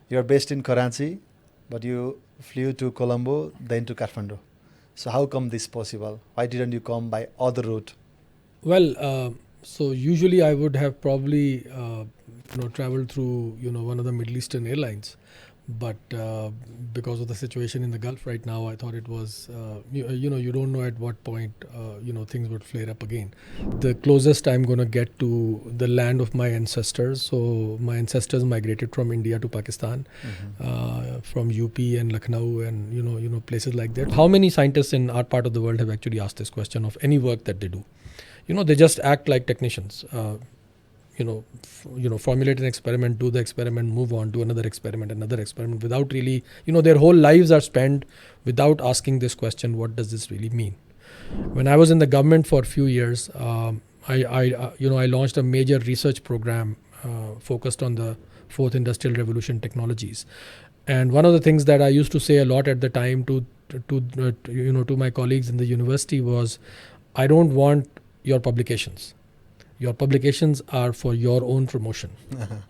You're based in Karachi, but you flew to Colombo, then to Kathmandu. So how come this possible? Why didn't you come by other route? Well, so usually I would have probably traveled through one of the Middle Eastern airlines, but because of the situation in the Gulf right now, I thought it was you don't know at what point things would flare up again. The closest I'm going to get to the land of my ancestors. So my ancestors migrated from India to Pakistan, from UP and Lucknow and places like that. How many scientists in our part of the world have actually asked this question of any work that they do? They just act like technicians. Formulate an experiment, do the experiment, move on, do another experiment, without really, their whole lives are spent without asking this question: what does this really mean? When I was in the government for a few years, I launched a major research program focused on the fourth industrial revolution technologies. And one of the things that I used to say a lot at the time to my colleagues in the university was, I don't want your publications. Your publications are for your own promotion.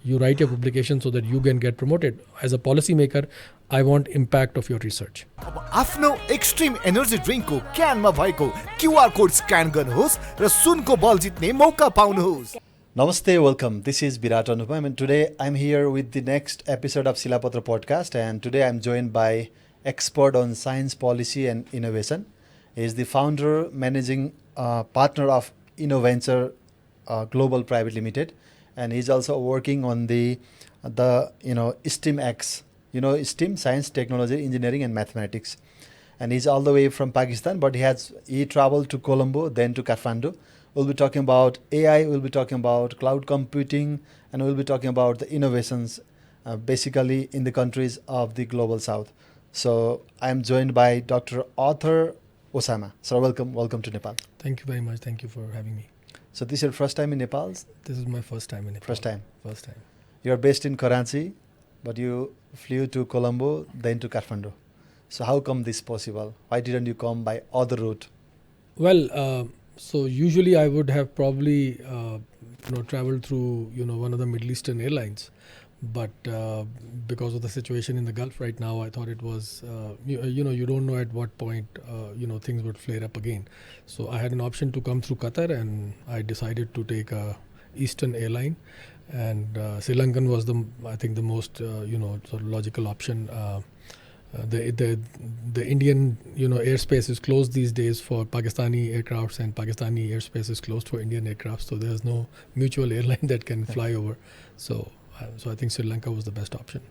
You write your publication so that you can get promoted. As a policymaker, I want impact of your research. आफ्नो extreme energy ड्रिङ्कको क्यानमा भएको QR code scan गर्नुहोस् र सुनको बल जित्ने मौका पाउनुहोस्. Namaste, welcome. This is Birat Anupam, and today I'm here with the next episode of Shilapatra podcast, and today I'm joined by expert on science policy and innovation. He is the founder, managing partner of InnoVenture Global Private Limited, and he's also working on the STEMX, STEM, science, technology, engineering, and mathematics. And he's all the way from Pakistan, but he traveled to Colombo, then to Kathmandu. We'll be talking about AI, we'll be talking about cloud computing, and we'll be talking about the innovations basically in the countries of the global south. So I'm joined by Dr. Athar Osama. So welcome to Nepal. Thank you very much. Thank you for having me. So this is your first time in Nepal? This is my first time in Nepal. First time. You're based in Karachi, but you flew to Colombo, then to Kathmandu. So how come this possible? Why didn't you come by other route? Well, so usually I would have probably traveled through one of the Middle Eastern airlines, but because of the situation in the Gulf right now, I thought it was you don't know at what point things would flare up again. So I had an option to come through Qatar, and I decided to take a Eastern airline, and Sri Lankan was the most sort of logical option. The Indian airspace is closed these days for Pakistani aircrafts, and Pakistani airspace is closed for Indian aircrafts. So there's no mutual airline that can fly over. So I think Sri Lanka was the best option.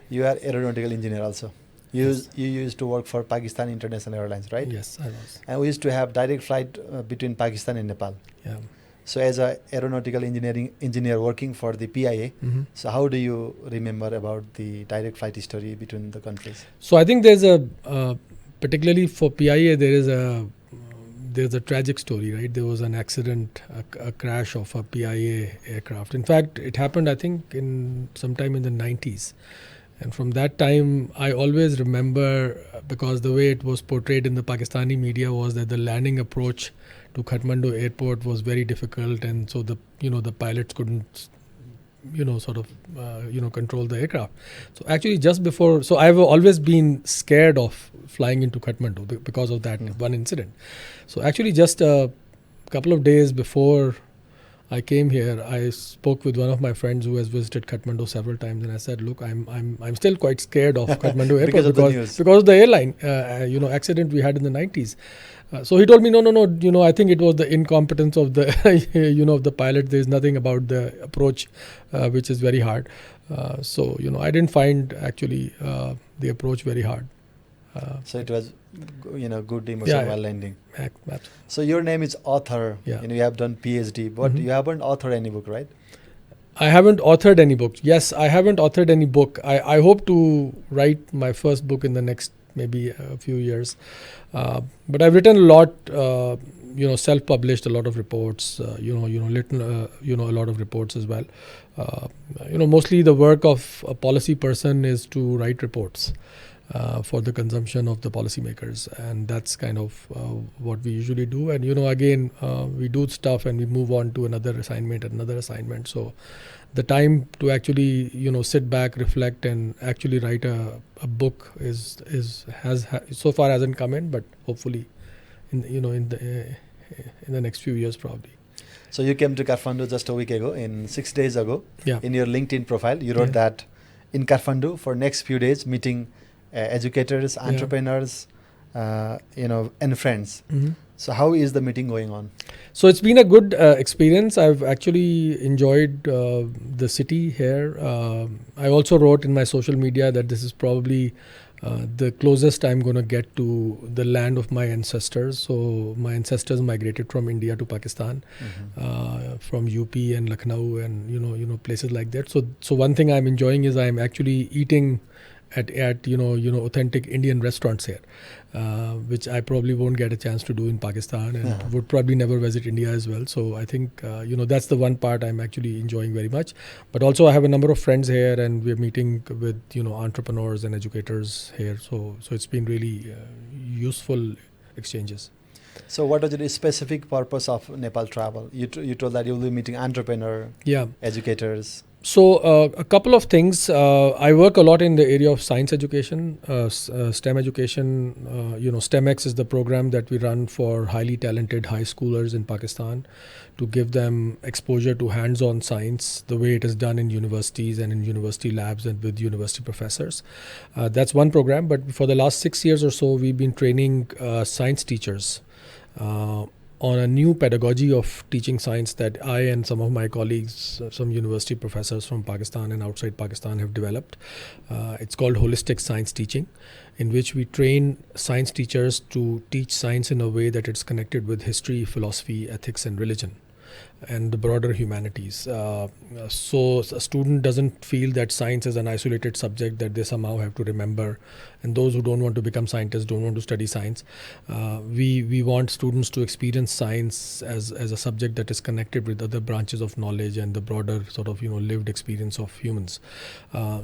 You are aeronautical engineer also. You used to work for Pakistan International Airlines, right? Yes, I was. And we used to have direct flight between Pakistan and Nepal. Yeah. So as a aeronautical engineer working for the PIA, so how do you remember about the direct flight history between the countries? So I think there's particularly for PIA, there's a tragic story, right? There was an accident, a crash of a PIA aircraft. In fact, it happened, I think, sometime in the 90s. And from that time, I always remember, because the way it was portrayed in the Pakistani media was that the landing approach to Kathmandu airport was very difficult, and so the pilots couldn't control the aircraft. So actually so I've always been scared of flying into Kathmandu because of that one incident. So actually just a couple of days before I came here, I spoke with one of my friends who has visited Kathmandu several times, and I said, look, I'm still quite scared of Kathmandu airport because of the airline accident we had in the 90s. So he told me, no, I think it was the incompetence of the of the pilot. There's nothing about the approach which is very hard. So I didn't find actually the approach very hard. So it was good emotion while landing. Absolutely. So your name is Athar. Yeah. You have done PhD, but you haven't authored any book, right? I haven't authored any book. Yes, I haven't authored any book. I hope to write my first book in the next maybe a few years. But I've written a lot, self-published a lot of reports, written a lot of reports as well. Mostly the work of a policy person is to write reports. for the consumption of the policymakers, and that's kind of what we usually do. And again, we do stuff and we move on to another assignment. So the time to actually sit back, reflect, and actually write a book has so far hasn't come in, but hopefully in the next few years probably. So you came to Kathmandu just a week ago, in 6 days ago. Yeah. In your LinkedIn profile, you wrote that in Kathmandu for next few days, meeting educators, entrepreneurs, and friends. Mm-hmm. So how is the meeting going on? So it's been a good experience. I've actually enjoyed the city here. I also wrote in my social media that this is probably the closest I'm going to get to the land of my ancestors. So my ancestors migrated from India to Pakistan, from UP and Lucknow and places like that. So one thing I'm enjoying is I'm actually eating at authentic Indian restaurants here, which I probably won't get a chance to do in Pakistan, and would probably never visit India as well. So I think that's the one part I'm actually enjoying very much. But also I have a number of friends here, and we're meeting with entrepreneurs and educators here. So it's been really useful exchanges. So what was the specific purpose of Nepal travel? You told that you will be meeting entrepreneur, educators. So a couple of things. I work a lot in the area of science education, STEM education. STEMX is the program that we run for highly talented high schoolers in Pakistan to give them exposure to hands-on science, the way it is done in universities and in university labs and with university professors. That's one program. But for the last 6 years or so, we've been training science teachers on a new pedagogy of teaching science that I and some of my colleagues, some university professors from Pakistan and outside Pakistan have developed. It's called holistic science teaching, in which we train science teachers to teach science in a way that it's connected with history, philosophy, ethics, and religion, and the broader humanities. So a student doesn't feel that science is an isolated subject that they somehow have to remember, and those who don't want to become scientists, don't want to study science. We want students to experience science as a subject that is connected with other branches of knowledge and the broader sort of lived experience of humans.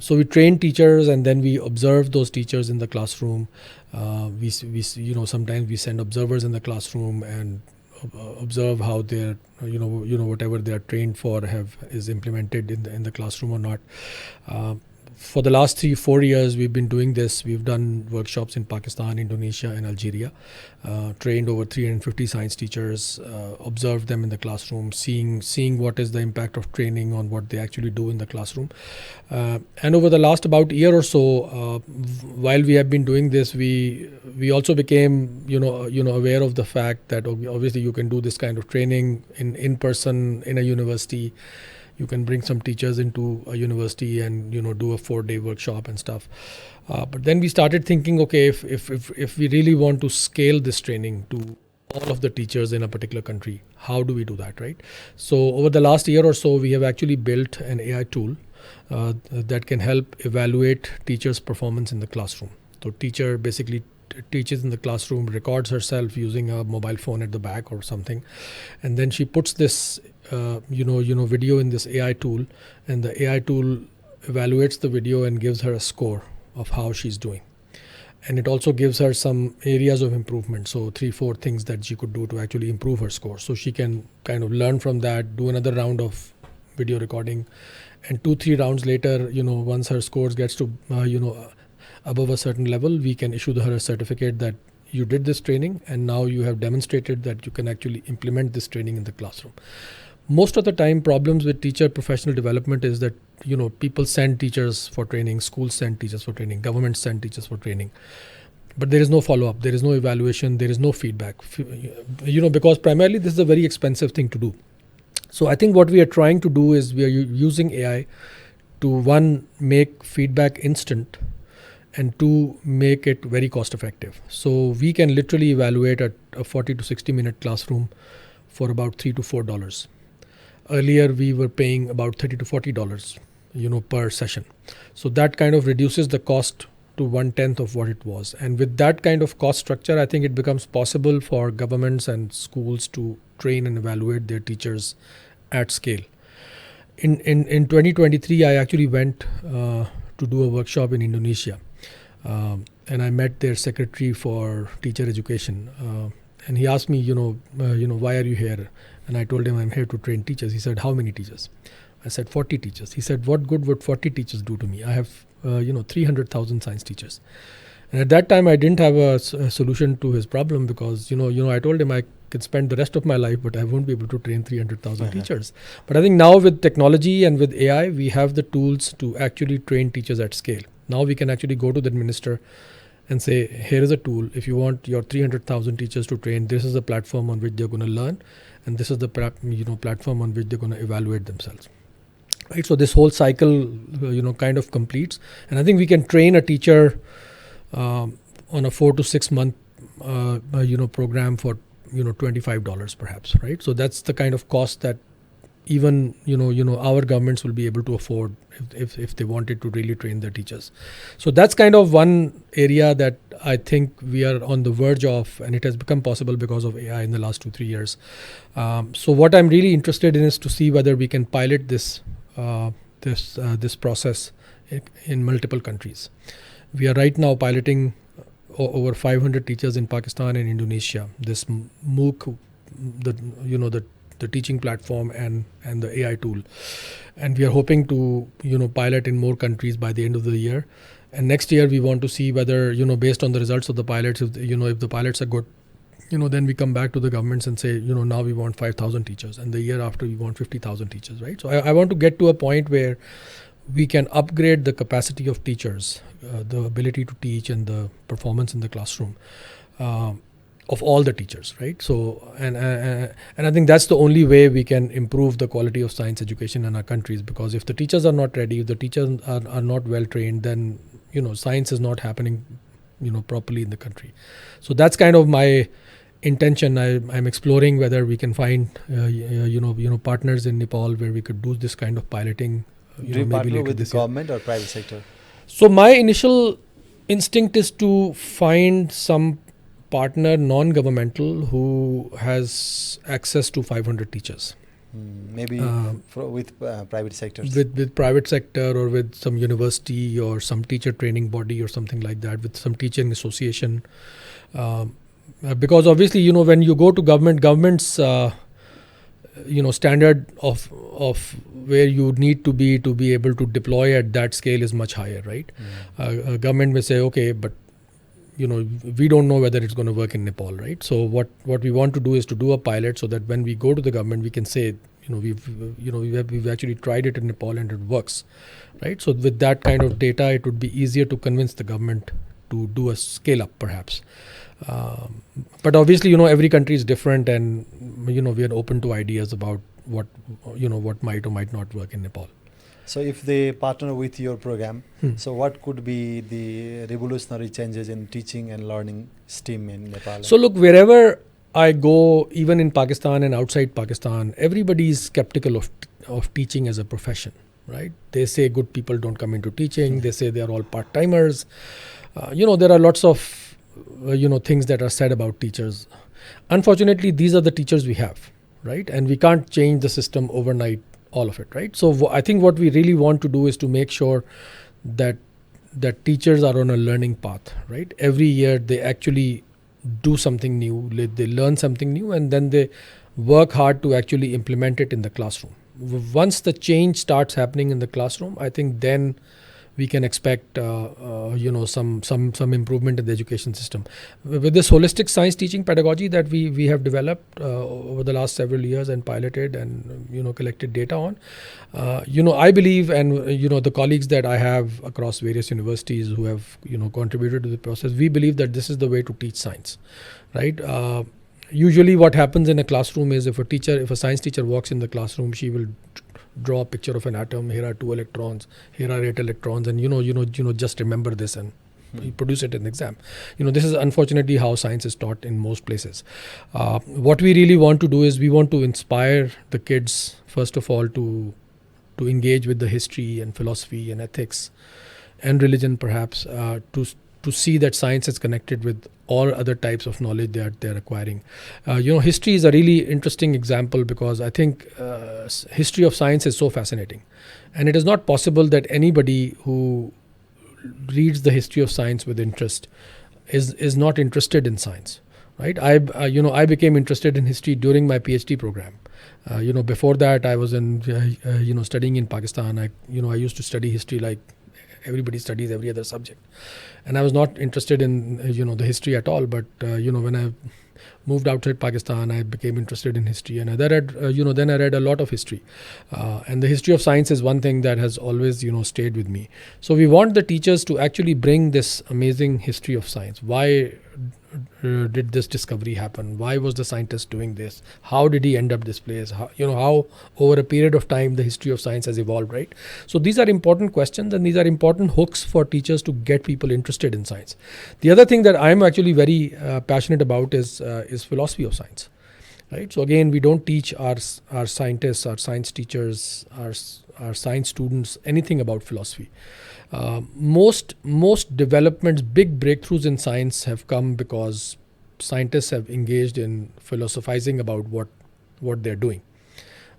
So we train teachers, and then we observe those teachers in the classroom. We sometimes we send observers in the classroom and observe how they're whatever they are trained for is implemented in the classroom or not. For the last 3-4 years, we've been doing this. We've done workshops in Pakistan, Indonesia, and Algeria. Trained over 350 science teachers, observed them in the classroom, seeing what is the impact of training on what they actually do in the classroom. And over the last about year or so, while we have been doing this, we also became aware of the fact that obviously you can do this kind of training in person in a university. You can bring some teachers into a university and do a 4-day workshop and stuff. But then we started thinking, okay, if we really want to scale this training to all of the teachers in a particular country, how do we do that, right? So over the last year or so, we have actually built an AI tool that can help evaluate teachers' performance in the classroom. So teacher basically teaches in the classroom, records herself using a mobile phone at the back or something, and then she puts this video in this AI tool, and the AI tool evaluates the video and gives her a score of how she's doing. And it also gives her some areas of improvement, so 3-4 things that she could do to actually improve her score. So she can kind of learn from that, do another round of video recording, and 2-3 rounds later, once her scores gets to above a certain level, we can issue her a certificate that you did this training and now you have demonstrated that you can actually implement this training in the classroom. Most of the time, problems with teacher professional development is that people send teachers for training, schools send teachers for training, governments send teachers for training, but there is no follow-up, there is no evaluation, there is no feedback, because primarily this is a very expensive thing to do. So I think what we are trying to do is we are using AI to, one, make feedback instant, and 2, make it very cost effective. So we can literally evaluate a 40 to 60 minute classroom for about $3 to $4. Earlier we were paying about $30 to $40 per session. So that kind of reduces the cost to 1/10 of what it was. And with that kind of cost structure, I think it becomes possible for governments and schools to train and evaluate their teachers at scale. In 2023, I actually went to do a workshop in Indonesia. and I met their secretary for teacher education. And he asked me, why are you here? And I told him I'm here to train teachers. He said, how many teachers? I said 40 teachers. He said, what good would 40 teachers do to me? I have 300,000 science teachers. And at that time, I didn't have a solution to his problem because, I told him I could spend the rest of my life, but I won't be able to train 300,000 teachers. But I think now with technology and with AI, we have the tools to actually train teachers at scale. Now we can actually go to the minister and say, here is a tool. If you want your 300,000 teachers to train, this is the platform on which they're going to learn. And this is the platform on which they're going to evaluate themselves. Right. So this whole cycle, kind of completes. And I think we can train a teacher on a 4 to 6 month, program for, $25 perhaps. Right. So that's the kind of cost that even, our governments will be able to afford if they wanted to really train their teachers. So that's kind of one area that I think we are on the verge of, and it has become possible because of AI in the last 2-3 years. So what I'm really interested in is to see whether we can pilot this process in multiple countries. We are right now piloting over 500 teachers in Pakistan and Indonesia. This MOOC, the teaching platform and the AI tool, and we are hoping to pilot in more countries by the end of the year. And next year we want to see whether based on the results of the pilots, if the pilots are good, then we come back to the governments and say, now we want 5,000 teachers, and the year after we want 50,000 teachers, right? So I want to get to a point where we can upgrade the capacity of teachers, the ability to teach and the performance in the classroom of all the teachers, right? So, and I think that's the only way we can improve the quality of science education in our countries, because if the teachers are not ready, if the teachers are not well trained, then, science is not happening, properly in the country. So that's kind of my intention. I'm exploring whether we can find, partners in Nepal where we could do this kind of piloting. Do you partner with the government or private sector? So my initial instinct is to find some partner, non-governmental, who has access to 500 teachers. Maybe with private sectors. With private sector, or with some university or some teacher training body or something like that, with some teaching association. Because obviously, when you go to government's standard of where you need to be able to deploy at that scale is much higher, right? Government may say, okay, but we don't know whether it's going to work in Nepal, right? So what we want to do is to do a pilot so that when we go to the government, we can say, we've actually tried it in Nepal and it works, right? So with that kind of data, it would be easier to convince the government to do a scale up, perhaps. But obviously, every country is different, and we are open to ideas about what might or might not work in Nepal. So if they partner with your program, so what could be the revolutionary changes in teaching and learning STEM in Nepal? So look, wherever I go, even in Pakistan and outside Pakistan, everybody is skeptical of teaching as a profession, right? They say good people don't come into teaching. They say they are all part-timers. There are lots of things that are said about teachers. Unfortunately, these are the teachers we have, right? And we can't change the system overnight, all of it, right? So I think what we really want to do is to make sure that teachers are on a learning path, right? Every year they actually do something new, they learn something new, and then they work hard to actually implement it in the classroom. Once the change starts happening in the classroom, I think then we can expect some improvement in the education system. With this holistic science teaching pedagogy that we have developed over the last several years and piloted and collected data on, I believe, and the colleagues that I have across various universities who have contributed to the process, we believe that this is the way to teach science, right? Usually what happens in a classroom is if a science teacher walks in the classroom, she will draw a picture of an atom. Here are 2 electrons, here are 8 electrons, and just remember this and produce it in the exam. This is unfortunately how science is taught in most places. What we really want to do is we want to inspire the kids, first of all, to engage with the history and philosophy and ethics and religion, perhaps, to see that science is connected with all other types of knowledge that they're acquiring. History is a really interesting example because I think history of science is so fascinating. And it is not possible that anybody who reads the history of science with interest is not interested in science, right? I became interested in history during my PhD program. Before that, I was in studying in Pakistan. I used to study history like everybody studies every other subject, and I was not interested in the history at all. But when I moved outside Pakistan, I became interested in history, and then I read a lot of history, and the history of science is one thing that has always stayed with me. So we want the teachers to actually bring this amazing history of science. Why did this discovery happen? Why was the scientist doing this? How did he end up this place? How over a period of time the history of science has evolved, right? So these are important questions, and these are important hooks for teachers to get people interested in science. The other thing that I'm actually very passionate about is philosophy of science, right? So again, we don't teach our scientists, our science teachers, our science students anything about philosophy. Most developments, big breakthroughs in science have come because scientists have engaged in philosophizing about what they're doing,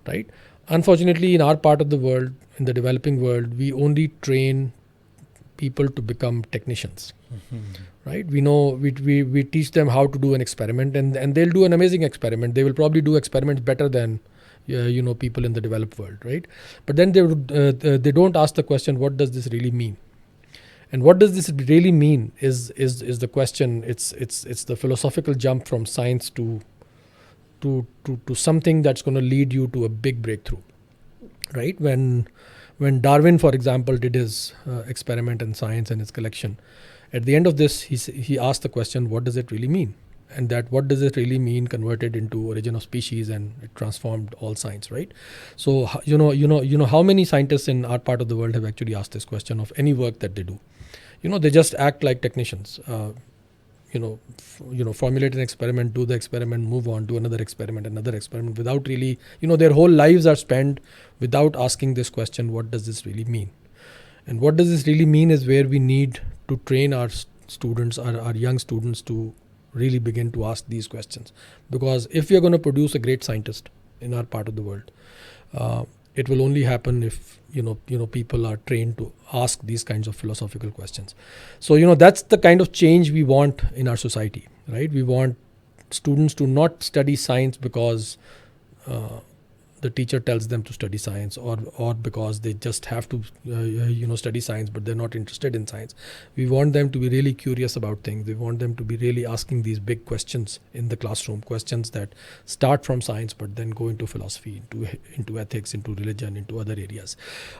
right? Unfortunately, in our part of the world, in the developing world, we only train people to become technicians, right? We teach them how to do an experiment, and they'll do an amazing experiment. They will probably do experiments better than people in the developed world, right? But then they don't ask the question, what does this really mean? And what does this really mean is the question. It's the philosophical jump from science to something that's going to lead you to a big breakthrough, right? When Darwin, for example, did his experiment in science and his collection, at the end of this, he asked the question, what does it really mean? And that what does it really mean converted into Origin of Species, and it transformed all science, right? So how many scientists in our part of the world have actually asked this question of any work that they do? They just act like technicians. Formulate an experiment, do the experiment, move on, do another experiment, without really, their whole lives are spent without asking this question, what does this really mean? And what does this really mean is where we need to train our students, our young students, to really begin to ask these questions. Because if we are going to produce a great scientist in our part of the world, it will only happen if people are trained to ask these kinds of philosophical questions. So that's the kind of change we want in our society, right? We want students to not study science because the teacher tells them to study science, or because they just have to study science, but they're not interested in science. We want them to be really curious about things. We want them to be really asking these big questions in the classroom, questions that start from science but then go into philosophy, into ethics, into religion, into other areas.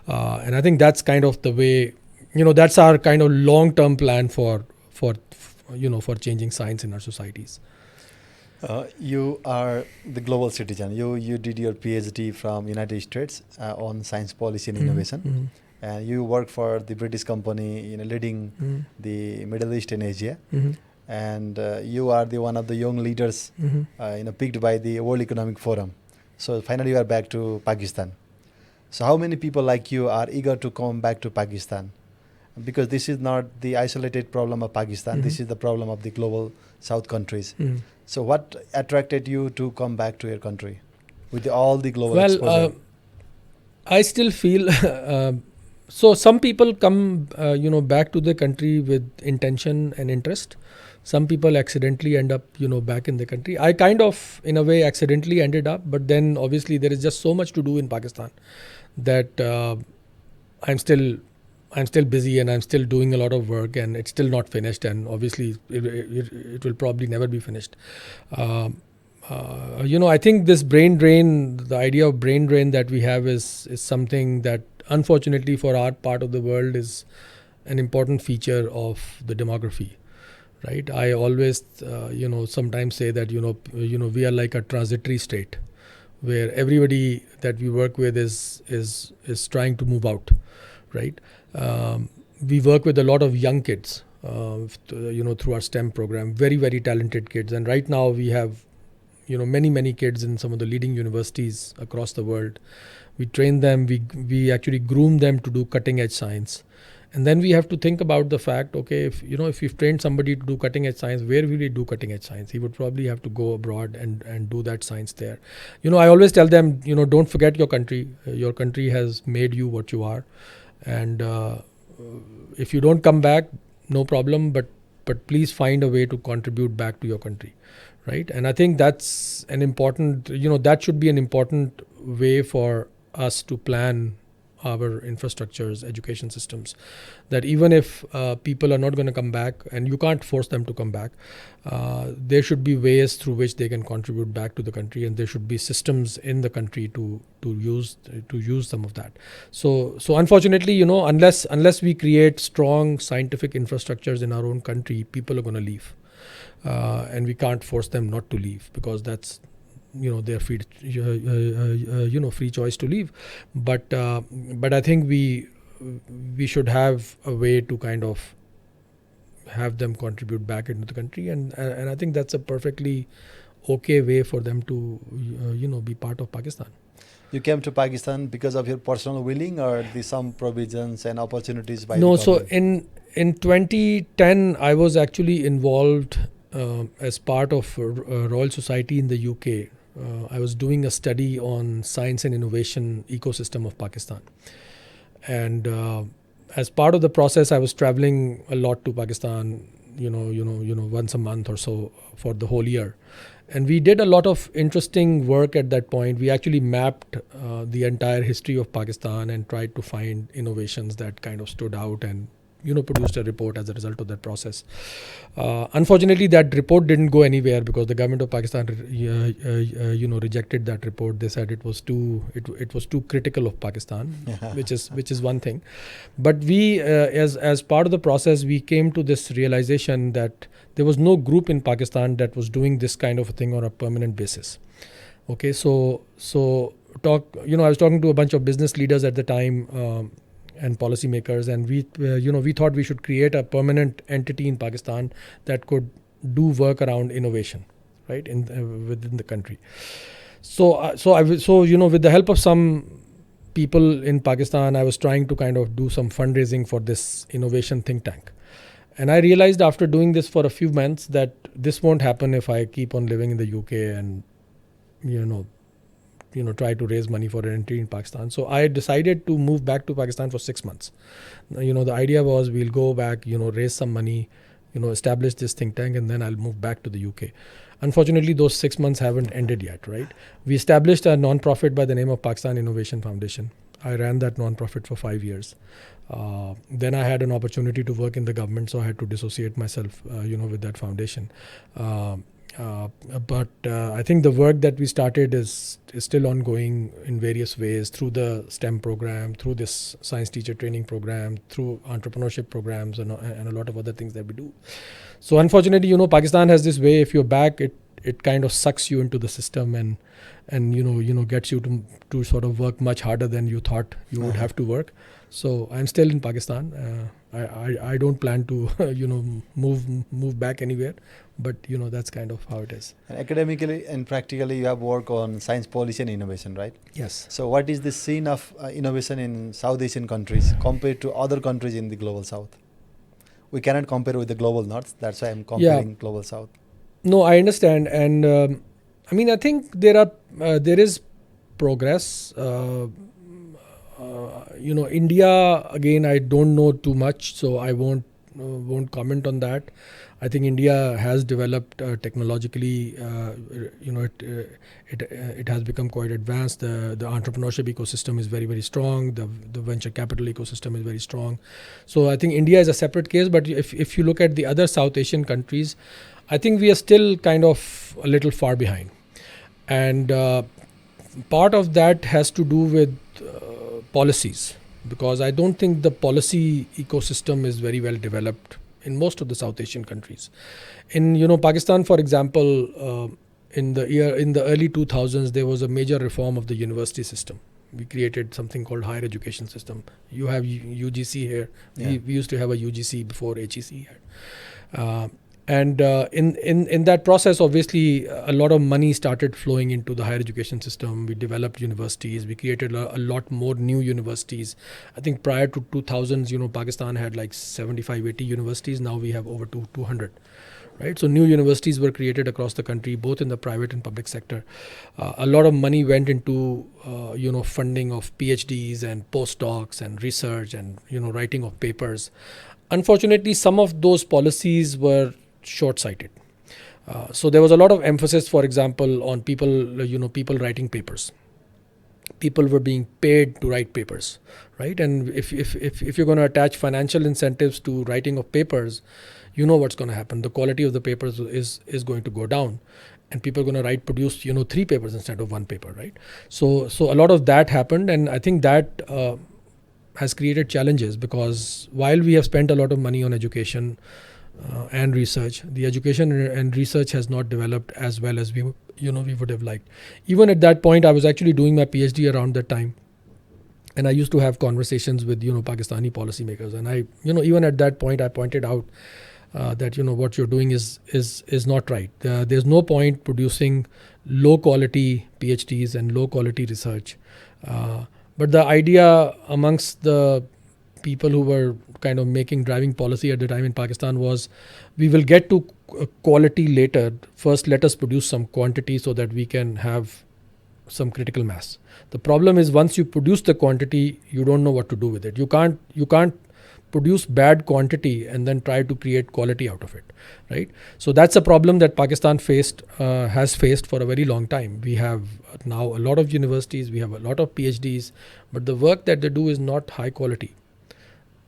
And I think that's kind of the way, that's our kind of long-term plan for changing science in our societies. You are the global citizen. You did your PhD from United States on science policy and innovation, and you work for the British company, leading the Middle East and Asia, and you are the one of the young leaders, picked by the World Economic Forum. So finally, you are back to Pakistan. So how many people like you are eager to come back to Pakistan? Because this is not the isolated problem of Pakistan. This is the problem of the global South countries. So what attracted you to come back to your country with all the global exposure? I still feel, so some people come, back to the country with intention and interest. Some people accidentally end up, back in the country. I kind of, in a way, accidentally ended up, but then obviously there is just so much to do in Pakistan that I'm still busy, and I'm still doing a lot of work, and it's still not finished, and obviously it will probably never be finished. I think this brain drain, the idea of brain drain that we have is something that unfortunately for our part of the world is an important feature of the demography, right? I always, sometimes say that, we are like a transitory state where everybody that we work with is trying to move out, right? We work with a lot of young kids, through our STEM program, very, very talented kids. And right now we have, many kids in some of the leading universities across the world. We train them, we actually groom them to do cutting edge science. And then we have to think about the fact, okay, if you've trained somebody to do cutting edge science, where will he do cutting edge science? He would probably have to go abroad and do that science there. I always tell them, don't forget your country. Your country has made you what you are. And, if you don't come back, no problem, but please find a way to contribute back to your country, right? And I think that's an important, that should be an important way for us to plan our infrastructures, education systems, that even if people are not going to come back, and you can't force them to come back, there should be ways through which they can contribute back to the country, and there should be systems in the country to use some of that. So unfortunately, unless we create strong scientific infrastructures in our own country, people are going to leave, and we can't force them not to leave, because that's their free free choice to leave. But I think we should have a way to kind of have them contribute back into the country, and I think that's a perfectly okay way for them to be part of Pakistan. You came to Pakistan because of your personal willing, or some provisions and opportunities by No, the so government? in 2010 I was actually involved as part of Royal Society in the UK. I was doing a study on science and innovation ecosystem of Pakistan, and as part of the process, I was traveling a lot to Pakistan, once a month or so for the whole year, and we did a lot of interesting work at that point. We actually mapped the entire history of Pakistan and tried to find innovations that kind of stood out, and produced a report as a result of that process. Unfortunately, that report didn't go anywhere because the government of Pakistan, rejected that report. They said it was too critical of Pakistan, which is one thing. But we, as part of the process, we came to this realization that there was no group in Pakistan that was doing this kind of a thing on a permanent basis. Okay, so I was talking to a bunch of business leaders at the time. And policymakers, and we thought we should create a permanent entity in Pakistan that could do work around innovation, right, within the country. So with the help of some people in Pakistan, I was trying to kind of do some fundraising for this innovation think tank, and I realized after doing this for a few months that this won't happen if I keep on living in the UK and try to raise money for an entry in Pakistan. So I decided to move back to Pakistan for 6 months. The idea was we'll go back, raise some money, establish this think tank, and then I'll move back to the UK. Unfortunately, those 6 months haven't ended yet, right? We established a non-profit by the name of Pakistan Innovation Foundation. I ran that non-profit for 5 years. Then I had an opportunity to work in the government, so I had to dissociate myself, with that foundation. But I think the work that we started is still ongoing in various ways, through the STEM program, through this science teacher training program, through entrepreneurship programs, and a lot of other things that we do. So unfortunately, Pakistan has this way. If you're back, it kind of sucks you into the system and gets you to sort of work much harder than you thought you would have to work. So I'm still in Pakistan. I don't plan to move back anywhere, but that's kind of how it is. And academically and practically, you have worked on science policy and innovation, right? Yes. So what is the scene of innovation in South Asian countries compared to other countries in the global South? We cannot compare with the global North. That's why I'm comparing global South. No, I understand, and I think there is progress. India, again, I don't know too much, so I won't comment on that. I think India has developed technologically. It has become quite advanced. The entrepreneurship ecosystem is very, very strong. The venture capital ecosystem is very strong. So I think India is a separate case. But if you look at the other South Asian countries, I think we are still kind of a little far behind, and part of that has to do with policies, because I don't think the policy ecosystem is very well developed in most of the South Asian countries. In Pakistan, for example, in the early 2000s, there was a major reform of the university system. We created something called higher education system. You have UGC here. Yeah. We used to have a UGC before HEC here. And in that process, obviously, a lot of money started flowing into the higher education system. We developed universities. We created a lot more new universities. I think prior to 2000s, Pakistan had like 75, 80 universities. Now we have over 200. Right, so new universities were created across the country, both in the private and public sector. A lot of money went into funding of PhDs and postdocs and research and writing of papers. Unfortunately, some of those policies were short-sighted. So there was a lot of emphasis, for example, on people writing papers. People were being paid to write papers, right? And if you're going to attach financial incentives to writing of papers, you know what's going to happen. The quality of the papers is going to go down, and people are going to produce 3 papers instead of 1 paper, right? So a lot of that happened, and I think that has created challenges, because while we have spent a lot of money on education and research, the education and research has not developed as well as we would have liked. Even at that point, I was actually doing my PhD around that time. And I used to have conversations with Pakistani policymakers, and I even at that point I pointed out that what you're doing is not right. There's no point producing low quality PhDs and low quality research. But the idea amongst the people who were kind of driving policy at the time in Pakistan was, we will get to quality later. First, let us produce some quantity so that we can have some critical mass. The problem is, once you produce the quantity, you don't know what to do with it. You can't produce bad quantity and then try to create quality out of it, right? So that's a problem that Pakistan has faced for a very long time. We have now a lot of universities, we have a lot of PhDs, but the work that they do is not high quality.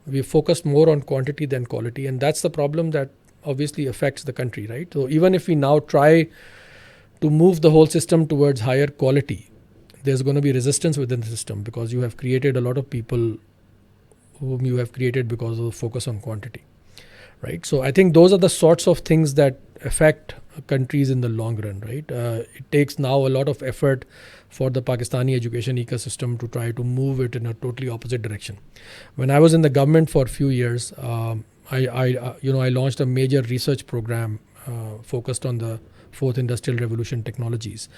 We focus more on quantity than quality, and that's the problem that obviously affects the country, right? So even if we now try to move the whole system towards higher quality, there's going to be resistance within the system, because you have created a lot of people whom you have created because of the focus on quantity, right? So I think those are the sorts of things that affect countries in the long run, right? It takes now a lot of effort for the Pakistani education ecosystem to try to move it in a totally opposite direction. When I was in the government for a few years, I launched a major research program focused on the fourth industrial revolution technologies.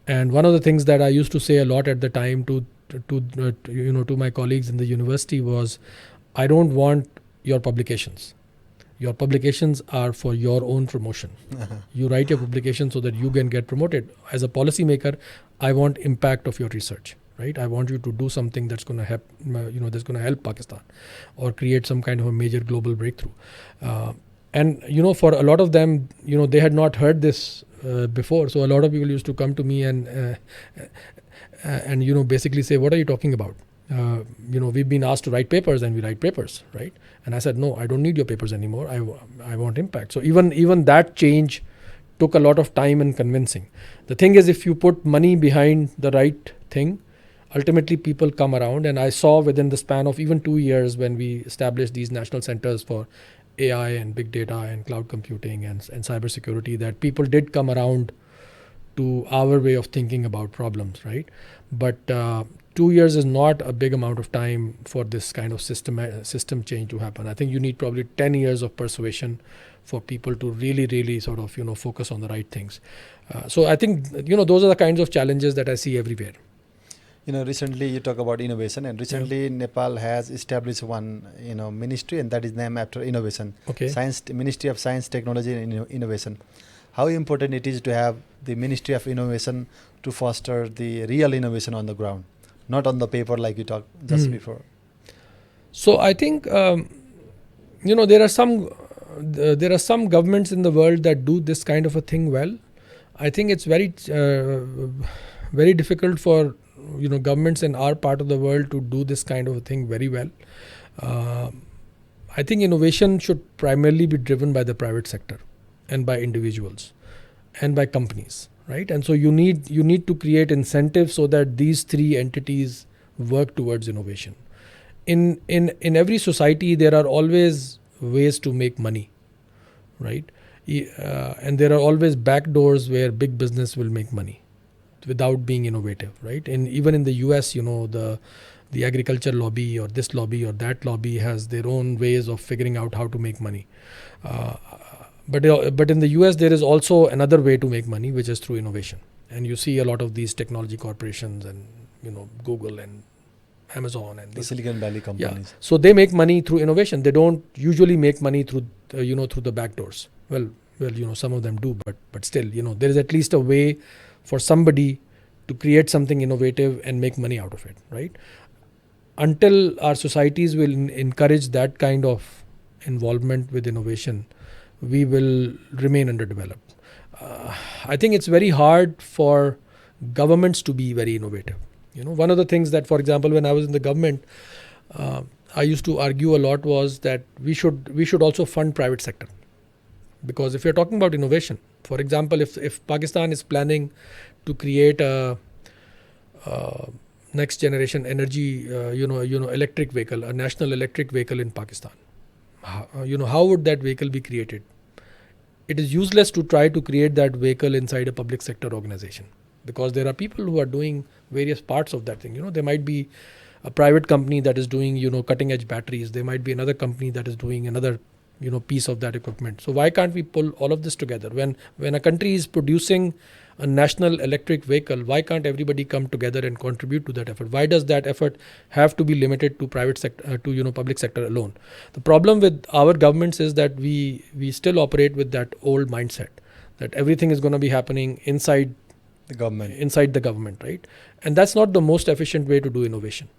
And one of the things that I used to say a lot at the time to my colleagues in the university was, I don't want your publications. Your publications are for your own promotion. You write your publication so that you can get promoted. As a policymaker, I want impact of your research, right? I want you to do something that's going to help, that's going to help Pakistan, or create some kind of a major global breakthrough. And for a lot of them, they had not heard this before. So a lot of people used to come to me and basically say, what are you talking about? We've been asked to write papers, and we write papers, right? And I said, no, I don't need your papers anymore. I want impact. So even that change took a lot of time and convincing. The thing is, if you put money behind the right thing, ultimately people come around. And I saw within the span of even 2 years, when we established these national centers for AI and big data and cloud computing and cybersecurity, that people did come around to our way of thinking about problems, right? But 2 years is not a big amount of time for this kind of system change to happen. I think you need probably 10 years of persuasion for people to really sort of focus on the right things. So I think those are the kinds of challenges that I see everywhere. Recently you talk about innovation, and recently Nepal has established one ministry, and that is named after innovation. Okay. Ministry of Science, Technology and Innovation. How important it is to have the Ministry of Innovation to foster the real innovation on the ground, not on the paper like you talked just before. So I think there are some governments in the world that do this kind of a thing well. I think it's very very difficult for governments in our part of the world to do this kind of a thing very well. I think innovation should primarily be driven by the private sector and by individuals and by companies, right? And so you need to create incentives so that these three entities work towards innovation. In every society, there are always ways to make money, right? And there are always back doors where big business will make money without being innovative, right? And even in the US, the agriculture lobby or this lobby or that lobby has their own ways of figuring out how to make money. But in the US, there is also another way to make money, which is through innovation. And you see a lot of these technology corporations and Google and Amazon and the Silicon Valley companies. Yeah. So they make money through innovation. They don't usually make money through through the back doors. Well, some of them do, but still, there is at least a way for somebody to create something innovative and make money out of it, right? Until our societies will encourage that kind of involvement with innovation, we will remain underdeveloped. I think it's very hard for governments to be very innovative. One of the things that, for example, when I was in the government, I used to argue a lot was that we should also fund private sector. Because if you're talking about innovation, for example, if Pakistan is planning to create a next generation energy, electric vehicle, a national electric vehicle in Pakistan, how would that vehicle be created? It is useless to try to create that vehicle inside a public sector organization, because there are people who are doing various parts of that thing. There might be a private company that is doing, cutting edge batteries. There might be another company that is doing another, piece of that equipment. So why can't we pull all of this together? When a country is producing a national electric vehicle, why can't everybody come together and contribute to that effort? Why does that effort have to be limited to private sector, to public sector alone? The problem with our governments is that we still operate with that old mindset that everything is going to be happening inside the government. Right? And that's not the most efficient way to do innovation.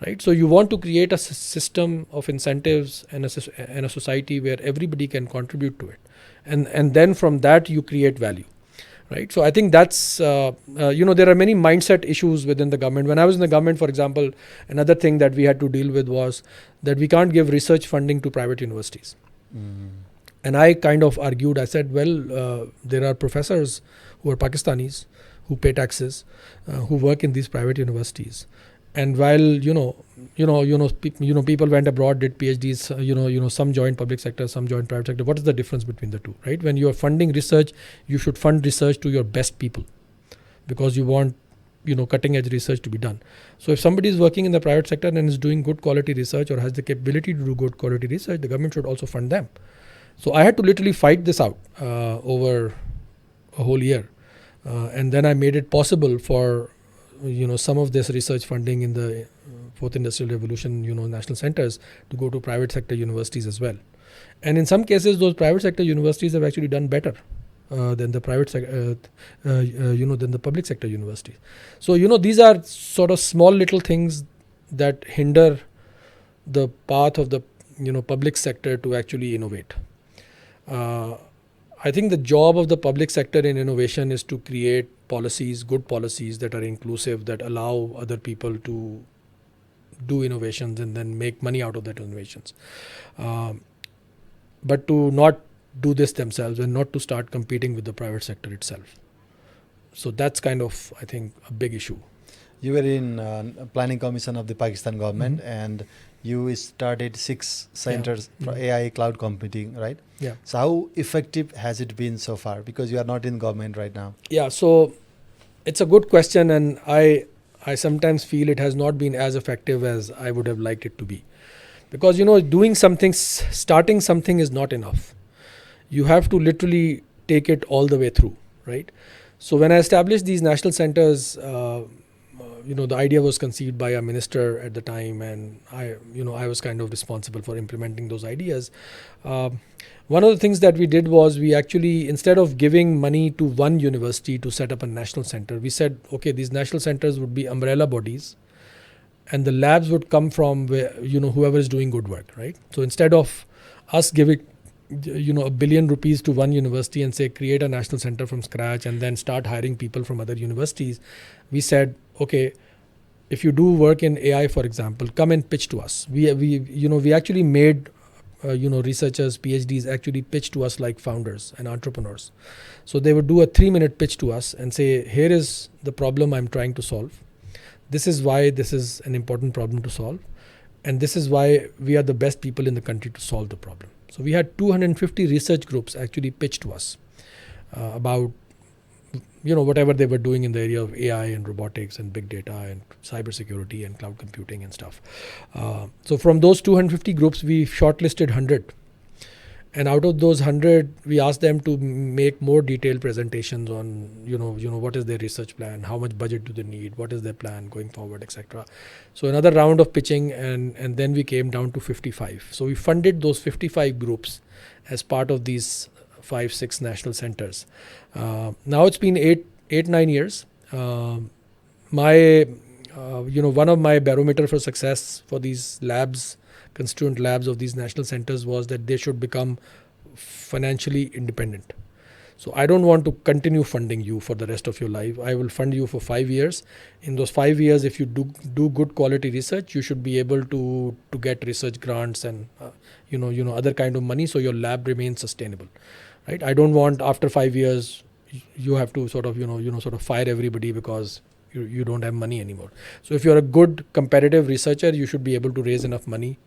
Right? So you want to create a system of incentives and a society where everybody can contribute to it. And then from that you create value. Right? So I think that's, there are many mindset issues within the government. When I was in the government, for example, another thing that we had to deal with was that we can't give research funding to private universities. And I kind of argued, I said, well, there are professors who are Pakistanis, who pay taxes, who work in these private universities. And while people went abroad, did PhDs, some joined public sector, some joined private sector. What is the difference between the two, right? When you are funding research, you should fund research to your best people, because you want cutting edge research to be done. So if somebody is working in the private sector and is doing good quality research or has the capability to do good quality research, the government should also fund them. So I had to literally fight this out over a whole year, and then I made it possible for some of this research funding in the fourth industrial revolution, national centers to go to private sector universities as well. And in some cases, those private sector universities have actually done better than the private sector, than the public sector universities. So, these are sort of small little things that hinder the path of the, public sector to actually innovate. I think the job of the public sector in innovation is to create policies, good policies that are inclusive, that allow other people to do innovations and then make money out of that innovations. But to not do this themselves and not to start competing with the private sector itself. So that's kind of, I think, a big issue. You were in planning commission of the Pakistan government, and you started 6 centers for AI cloud computing, right? Yeah. So how effective has it been so far? Because you are not in government right now. Yeah, so it's a good question, and I sometimes feel it has not been as effective as I would have liked it to be. Because, doing something, starting something is not enough. You have to literally take it all the way through, right? So when I established these national centers, the idea was conceived by a minister at the time, and I was kind of responsible for implementing those ideas. One of the things that we did was we actually, instead of giving money to one university to set up a national center, we said, okay, these national centers would be umbrella bodies, and the labs would come from where, whoever is doing good work, right? So instead of us giving $1 billion to one university and say create a national center from scratch and then start hiring people from other universities, we said, okay, if you do work in AI, for example, come and pitch to us. We actually made researchers, PhDs actually pitch to us like founders and entrepreneurs. So they would do a 3-minute pitch to us and say, here is the problem I'm trying to solve. This is why this is an important problem to solve. And this is why we are the best people in the country to solve the problem. So we had 250 research groups actually pitch to us about whatever they were doing in the area of AI and robotics and big data and cybersecurity and cloud computing and stuff. So from those 250 groups, we shortlisted 100. And out of those 100, we asked them to make more detailed presentations on, what is their research plan, how much budget do they need, what is their plan going forward, etc. So another round of pitching, and then we came down to 55. So we funded those 55 groups as part of these 5-6 national centers. Now it's been 8-9 years. One of my barometer for success for these labs, constituent labs of these national centers, was that they should become financially independent. So I don't want to continue funding you for the rest of your life. I will fund you for 5 years. In those 5 years, if you do good quality research, you should be able to get research grants and other kind of money, so your lab remains sustainable, right? I don't want after 5 years you have to sort of fire everybody because you don't have money anymore. So if you're a good competitive researcher, you should be able to raise enough money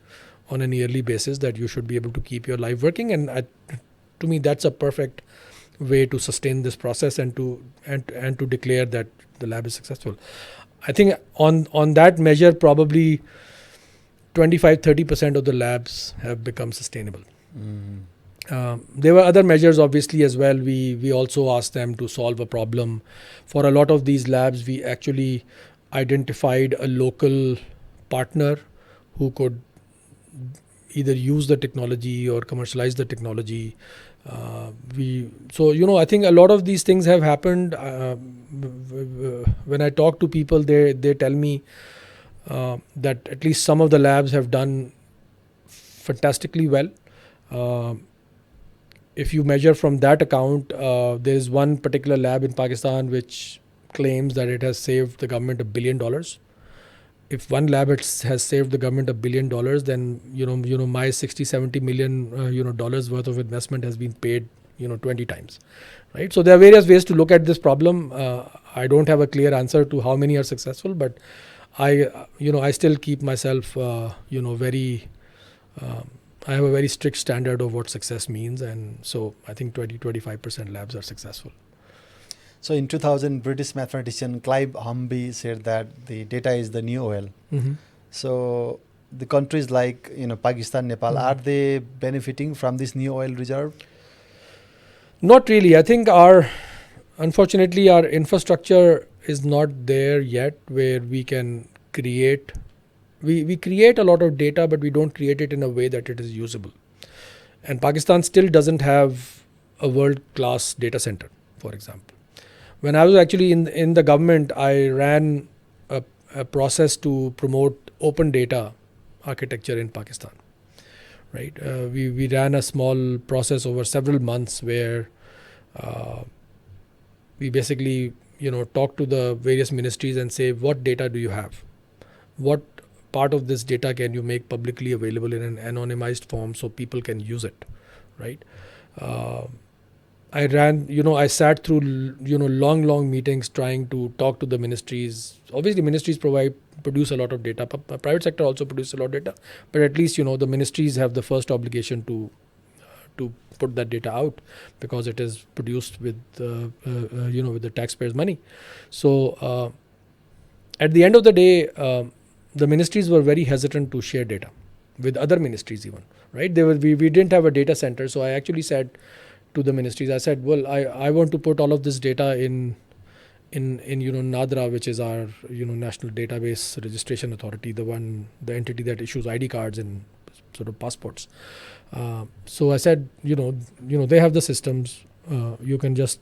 on a yearly basis that you should be able to keep your life working. And to me, that's a perfect way to sustain this process and to declare that the lab is successful. I think on that measure, probably 25-30% of the labs have become sustainable. There were other measures obviously as well. We also asked them to solve a problem. For a lot of these labs, we actually identified a local partner who could either use the technology or commercialize the technology. I think a lot of these things have happened. When I talk to people, they tell me that at least some of the labs have done fantastically well. If you measure from that account, there is one particular lab in Pakistan which claims that it has saved the government $1 billion. If one lab has saved the government $1 billion, then my 60-70 million dollars worth of investment has been paid 20 times, right? So there are various ways to look at this problem. I don't have a clear answer to how many are successful, but I still keep myself very. I have a very strict standard of what success means, and so I think 20-25% labs are successful. So in 2000, British mathematician Clive Humby said that the data is the new oil. Mm-hmm. So the countries like Pakistan, Nepal, are they benefiting from this new oil reserve? Not really. I think unfortunately our infrastructure is not there yet where we can create. We create a lot of data, but we don't create it in a way that it is usable. And Pakistan still doesn't have a world-class data center, for example. When I was actually in the government, I ran a process to promote open data architecture in Pakistan. Right? We ran a small process over several months where we basically talk to the various ministries and say, what data do you have? What part of this data can you make publicly available in an anonymized form so people can use it, right? I sat through long meetings trying to talk to the ministries. Obviously, ministries produce a lot of data. Private sector also produces a lot of data, but at least the ministries have the first obligation to put that data out because it is produced with with the taxpayers' money. So at the end of the day, the ministries were very hesitant to share data with other ministries even, right? We didn't have a data center. So I actually said to the ministries, I said, well, I want to put all of this data in NADRA, which is our National Database Registration Authority, the entity that issues ID cards and sort of passports. So I said, they have the systems. You can just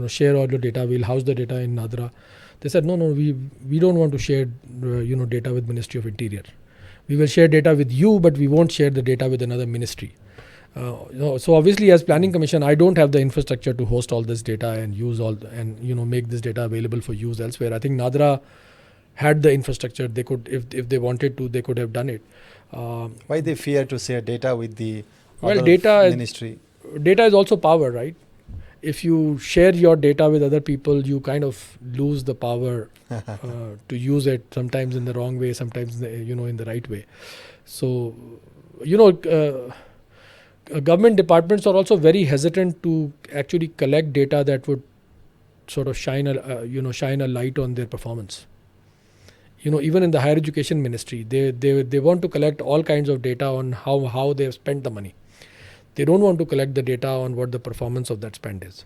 share all your data. We'll house the data in NADRA. They said, no, we don't want to share data with Ministry of Interior. We will share data with you, but we won't share the data with another ministry. So obviously, as Planning Commission, I don't have the infrastructure to host all this data and use make this data available for use elsewhere. I think NADRA had the infrastructure. They could, if they wanted to, they could have done it. Why they fear to share data with the ministry? Data is also power, right? If you share your data with other people, you kind of lose the power to use it, sometimes in the wrong way, sometimes in the right way. So, government departments are also very hesitant to actually collect data that would sort of shine a light on their performance. Even in the higher education ministry, they want to collect all kinds of data on how they have spent the money. They don't want to collect the data on what the performance of that spend is,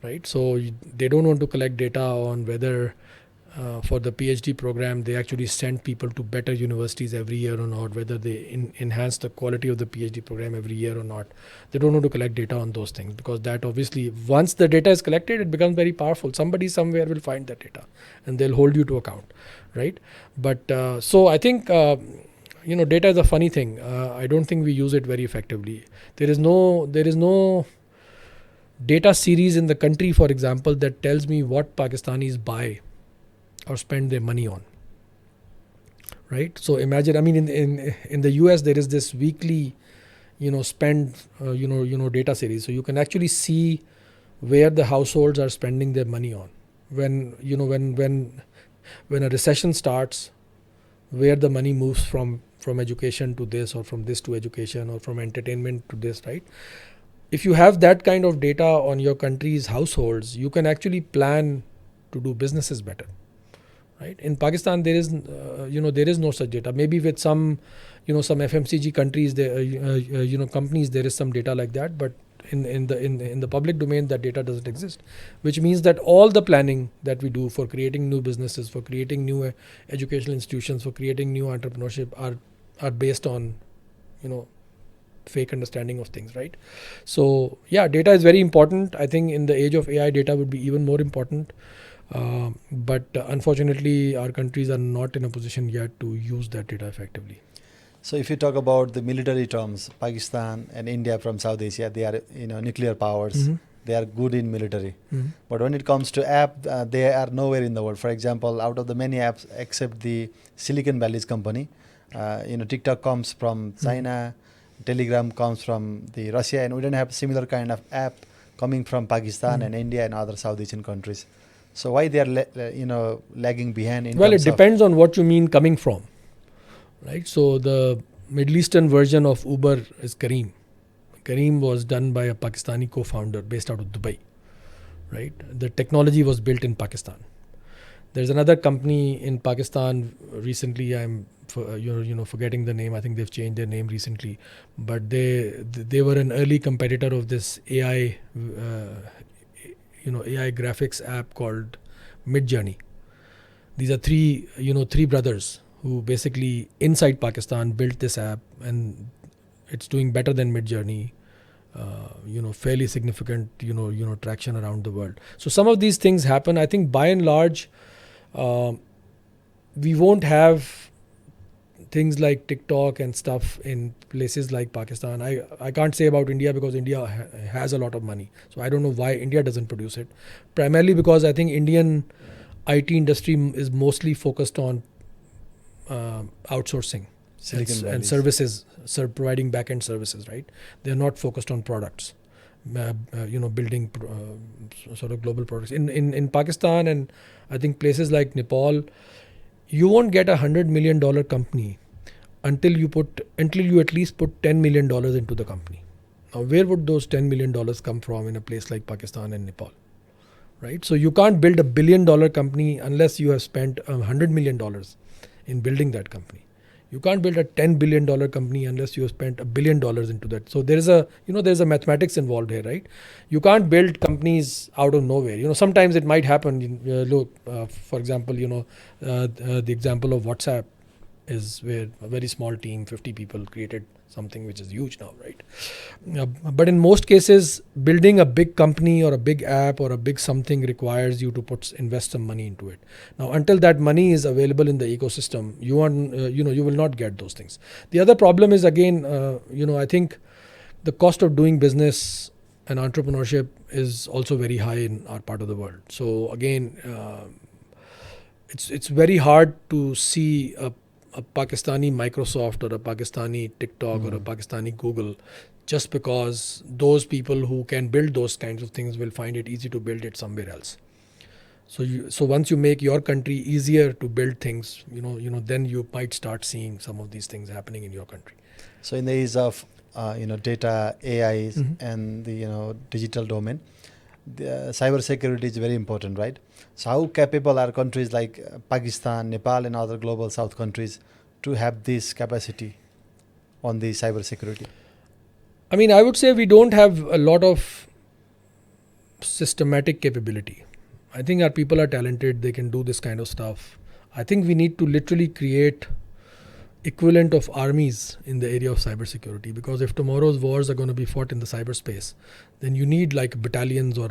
right? So they don't want to collect data on whether for the PhD program they actually send people to better universities every year or not, whether they enhance the quality of the PhD program every year or not. They don't want to collect data on those things, because that obviously, once the data is collected, it becomes very powerful. Somebody somewhere will find that data and they'll hold you to account, right? But so I think data is a funny thing. I don't think we use it very effectively. There is no data series in the country, for example, that tells me what Pakistanis buy or spend their money on, right? So imagine, I mean, in the US there is this weekly, spend, data series. So you can actually see where the households are spending their money on. When a recession starts, where the money moves from education to this, or from this to education, or from entertainment to this, right? If you have that kind of data on your country's households, you can actually plan to do businesses better. Right? In Pakistan, there is no such data. Maybe with some FMCG countries, companies, there is some data like that. But in the public domain, that data doesn't exist. Which means that all the planning that we do for creating new businesses, for creating new educational institutions, for creating new entrepreneurship are based on, fake understanding of things, right? So yeah, data is very important. I think in the age of AI, data would be even more important. But unfortunately, our countries are not in a position yet to use that data effectively. So if you talk about the military terms, Pakistan and India from South Asia, they are nuclear powers. Mm-hmm. They are good in military. Mm-hmm. But when it comes to app, they are nowhere in the world. For example, out of the many apps, except the Silicon Valley's company, TikTok comes from China, Telegram comes from the Russia, and we don't have similar kind of app coming from Pakistan and India and other South Asian countries. So why they are lagging behind? Well, it depends on what you mean coming from, right? So the Middle Eastern version of Uber is Careem. Careem was done by a Pakistani co-founder based out of Dubai, right? The technology was built in Pakistan. There's another company in Pakistan recently. I'm forgetting the name. I think they've changed their name recently, but they were an early competitor of this AI. AI graphics app called Midjourney. These are three brothers who basically inside Pakistan built this app, and it's doing better than Midjourney. Fairly significant, traction around the world. So some of these things happen. I think by and large, we won't have things like TikTok and stuff in places like Pakistan. I can't say about India because India has a lot of money. So I don't know why India doesn't produce it. Primarily because I think Indian IT industry is mostly focused on outsourcing and services, providing back-end services, right? They're not focused on products, building sort of global products. In Pakistan and I think places like Nepal, you won't get $100 million company until you at least put $10 million into the company. Now, where would those $10 million come from in a place like Pakistan and Nepal, right? So you can't build $1 billion company unless you have spent $100 million in building that company. You can't build a $10 billion company unless you have spent $1 billion into that. So there's a mathematics involved here, right? You can't build companies out of nowhere. Sometimes it might happen. For example, the example of WhatsApp is where a very small team, 50 people, created something which is huge now, right? But in most cases, building a big company or a big app or a big something requires you to invest some money into it. Now, until that money is available in the ecosystem, you will not get those things. The other problem is, again, I think the cost of doing business and entrepreneurship is also very high in our part of the world. So again, it's very hard to see a Pakistani Microsoft or a Pakistani TikTok or a Pakistani Google, just because those people who can build those kinds of things will find it easy to build it somewhere else. So once you make your country easier to build things, then you might start seeing some of these things happening in your country. So in the age of data, AI, and the digital domain, the cybersecurity is very important, right? So how capable are countries like Pakistan, Nepal, and other global South countries to have this capacity on the cybersecurity? I mean, I would say we don't have a lot of systematic capability. I think our people are talented, they can do this kind of stuff. I think we need to literally create equivalent of armies in the area of cybersecurity, because if tomorrow's wars are going to be fought in the cyberspace, then you need like battalions or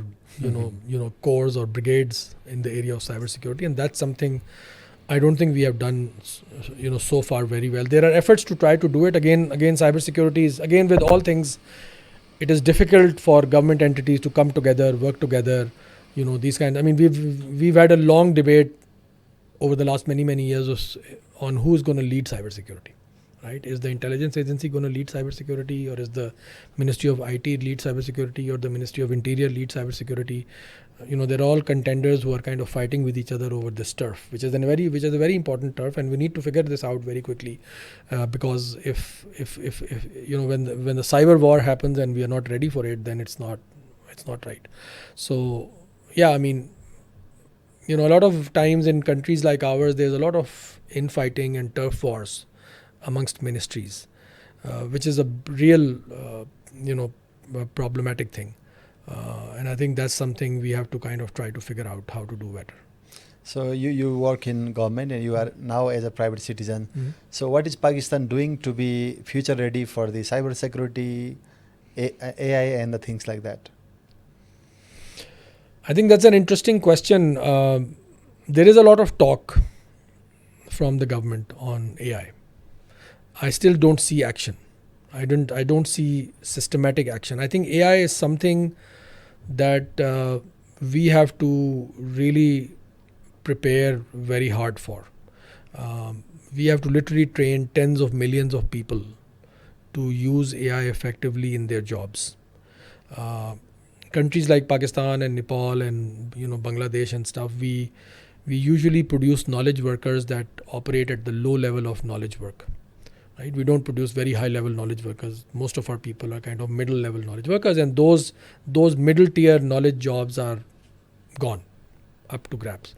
corps or brigades in the area of cybersecurity, and that's something I don't think we have done so far very well. There are efforts to try to do it. Again, cybersecurity is, again, with all things, it is difficult for government entities to come together, work together, these kinds. I mean, we've had a long debate over the last many years on who's going to lead cybersecurity, right? Is the intelligence agency going to lead cybersecurity, or is the Ministry of IT lead cybersecurity, or the Ministry of Interior lead cybersecurity? They're all contenders who are kind of fighting with each other over this turf, which is a very important turf, and we need to figure this out very quickly, because if when the cyber war happens and we are not ready for it, then it's not right. So yeah, I mean, a lot of times in countries like ours, there's a lot of infighting and turf wars amongst ministries, which is a real, problematic thing. And I think that's something we have to kind of try to figure out how to do better. So you work in government and you are now as a private citizen. Mm-hmm. So what is Pakistan doing to be future ready for the cybersecurity, AI and the things like that? I think that's an interesting question. There is a lot of talk from the government on AI. I still don't see action. I don't see systematic action. I think AI is something that we have to really prepare very hard for. We have to literally train tens of millions of people to use AI effectively in their jobs. Countries like Pakistan and Nepal and Bangladesh and stuff, we usually produce knowledge workers that operate at the low level of knowledge work. Right? We don't produce very high level knowledge workers. Most of our people are kind of middle level knowledge workers, and those middle tier knowledge jobs are gone, up to grabs.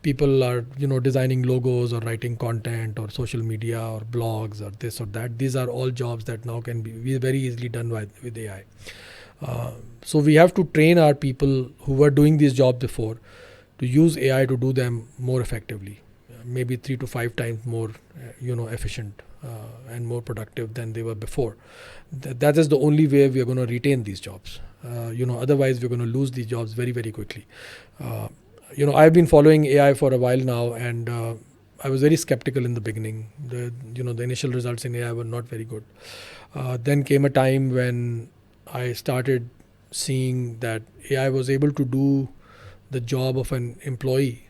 People are designing logos or writing content or social media or blogs or this or that. These are all jobs that now can be very easily done with AI. So we have to train our people who were doing these jobs before to use AI to do them more effectively. Maybe 3 to 5 times more, efficient and more productive than they were before. That is the only way we are going to retain these jobs. Otherwise we're going to lose these jobs very, very quickly. I've been following AI for a while now, and I was very skeptical in the beginning. The initial results in AI were not very good. Then came a time when I started seeing that AI was able to do the job of an employee.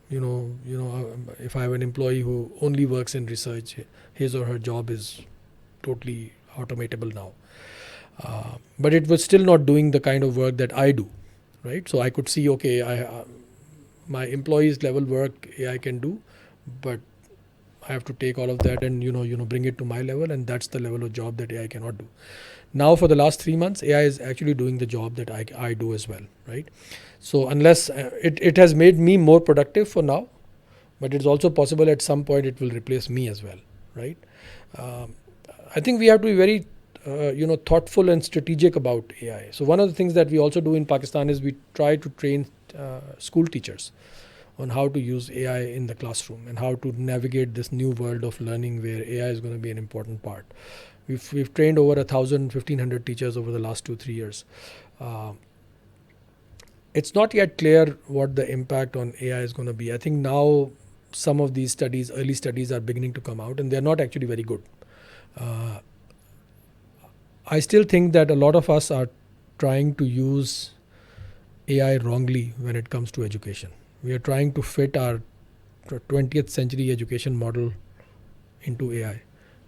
If I have an employee who only works in research, his or her job is totally automatable now. But it was still not doing the kind of work that I do, right? So I could see, okay, my employees level work AI can do, but I have to take all of that and bring it to my level, and that's the level of job that AI cannot do. Now for the last 3 months, AI is actually doing the job that I do as well, right? So unless it has made me more productive for now, but it's also possible at some point it will replace me as well, right? I think we have to be very thoughtful and strategic about AI. So one of the things that we also do in Pakistan is we try to train school teachers on how to use AI in the classroom and how to navigate this new world of learning where AI is going to be an important part. We've trained over 1,500 teachers over the last 2-3 years. It's not yet clear what the impact on AI is going to be. I think now some of these studies, early studies, are beginning to come out, and they're not actually very good. I still think that a lot of us are trying to use AI wrongly when it comes to education. We are trying to fit our 20th century education model into AI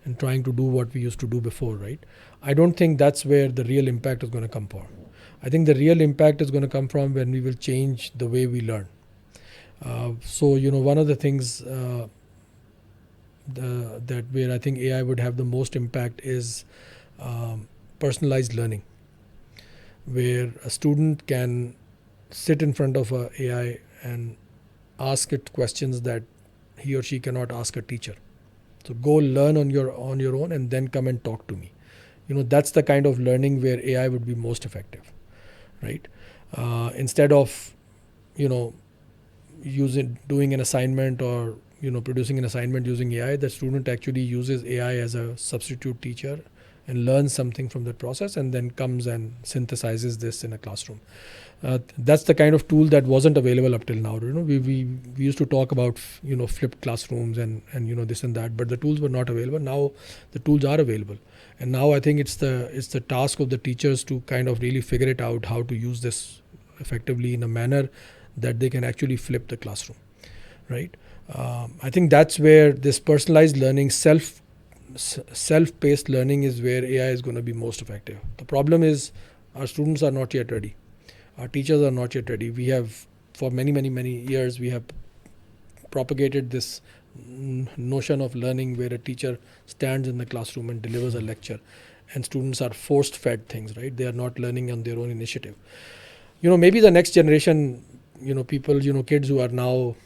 and trying to do what we used to do before, right? I don't think that's where the real impact is going to come from. I think the real impact is going to come from when we will change the way we learn. So one of the things that where I think AI would have the most impact is personalized learning, where a student can sit in front of a AI and ask it questions that he or she cannot ask a teacher. So go learn on your own and then come and talk to me. that's the kind of learning where AI would be most effective, right? Instead of, doing an assignment or, producing an assignment using AI, the student actually uses AI as a substitute teacher and learns something from that process, and then comes and synthesizes this in a classroom. That's the kind of tool that wasn't available up till now. We used to talk about flipped classrooms and this and that, but the tools were not available. Now the tools are available, and now I think it's the task of the teachers to kind of really figure it out, how to use this effectively in a manner that they can actually flip the classroom, right? I think that's where this personalized learning, self-paced learning is where AI is going to be most effective. The problem is our students are not yet ready. Our teachers are not yet ready. We have, for many, many, many years, we have propagated this notion of learning where a teacher stands in the classroom and delivers a lecture, and students are force-fed things, right? They are not learning on their own initiative. Maybe the next generation, people, kids who are now,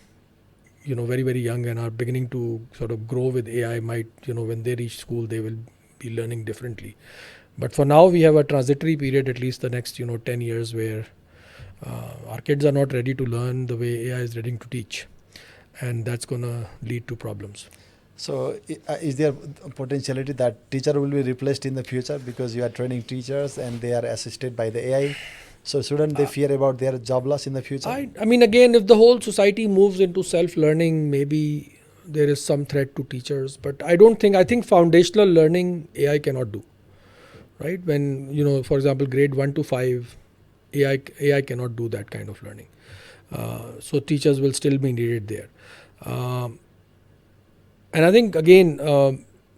very, very young and are beginning to sort of grow with AI might, when they reach school, they will be learning differently. But for now, we have a transitory period, at least the next, 10 years, where our kids are not ready to learn the way AI is ready to teach. And that's going to lead to problems. So is there a potentiality that teacher will be replaced in the future because you are training teachers and they are assisted by the AI? So shouldn't they fear about their job loss in the future? I mean, again, if the whole society moves into self-learning, maybe there is some threat to teachers. But I think foundational learning AI cannot do. Right? When, for example, grade 1 to 5, AI cannot do that kind of learning. So teachers will still be needed there. And I think, again,